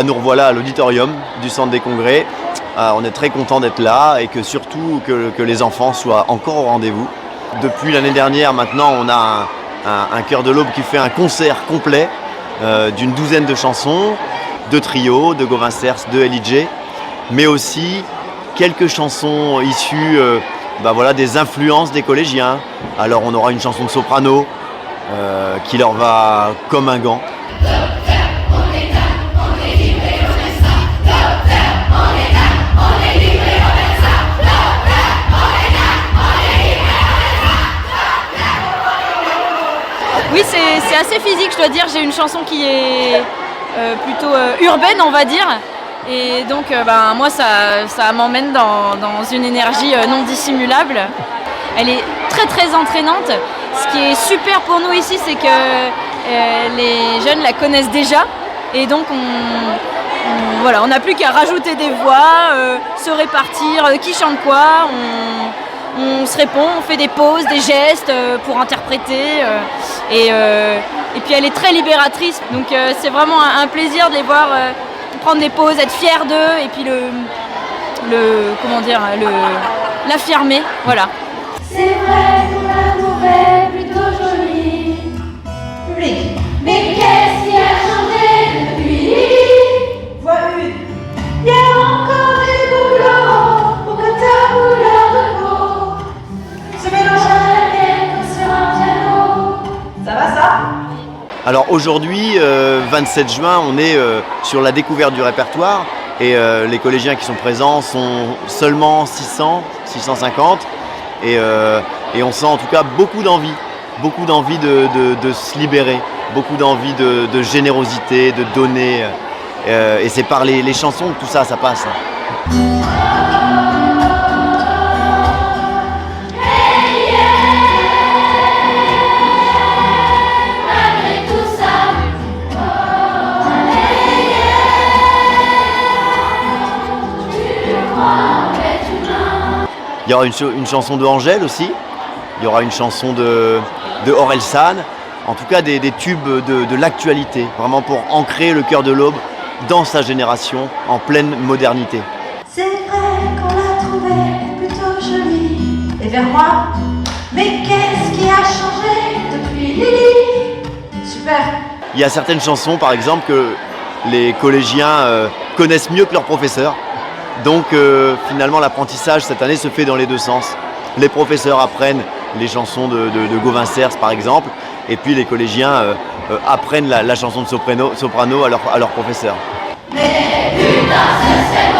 Nous revoilà à l'auditorium du Centre des Congrès. On est très content d'être là et que surtout que les enfants soient encore au rendez-vous. Depuis l'année dernière, maintenant, on a un Chœur de l'Aube qui fait un concert complet d'une douzaine de chansons, de trios, de Gauvin Cers, de LIJ, mais aussi quelques chansons issues des influences des collégiens. Alors on aura une chanson de soprano qui leur va comme un gant. Oui, c'est assez physique, je dois dire. J'ai une chanson qui est plutôt urbaine, on va dire. Et donc, moi, ça m'emmène dans une énergie non dissimulable. Elle est très, très entraînante. Ce qui est super pour nous ici, c'est que les jeunes la connaissent déjà. Et donc, on n'a plus qu'à rajouter des voix, se répartir, qui chante quoi. On se répond, on fait des pauses, des gestes pour interpréter et puis elle est très libératrice, donc c'est vraiment un plaisir de les voir prendre des pauses, être fiers d'eux et puis l'affirmer, voilà. C'est vrai qu'on la trouvait plutôt jolie, mais qu'est-ce qui a changé depuis? Voix une. Il y a encore du boulot pour que ta couleur de peau se mélange avec comme sur un piano. Ça va ça? Alors aujourd'hui, 27 juin, on est sur la découverte du répertoire et les collégiens qui sont présents sont seulement 600, 650 et on sent en tout cas beaucoup d'envie de se libérer, beaucoup d'envie de générosité, de donner et c'est par les chansons que tout ça passe. Il y aura une chanson de Angèle aussi, il y aura une chanson de Orelsan, en tout cas des tubes de l'actualité, vraiment pour ancrer le Chœur de l'Aube dans sa génération en pleine modernité. C'est vrai qu'on l'a trouvée plutôt jolie. Et vers moi, mais qu'est-ce qui a changé depuis Lily? Super. Il y a certaines chansons par exemple que les collégiens connaissent mieux que leurs professeurs. Donc finalement l'apprentissage cette année se fait dans les deux sens. Les professeurs apprennent les chansons de Gauvin Cers par exemple, et puis les collégiens apprennent la chanson de soprano à leurs professeurs. Mais putain, c'est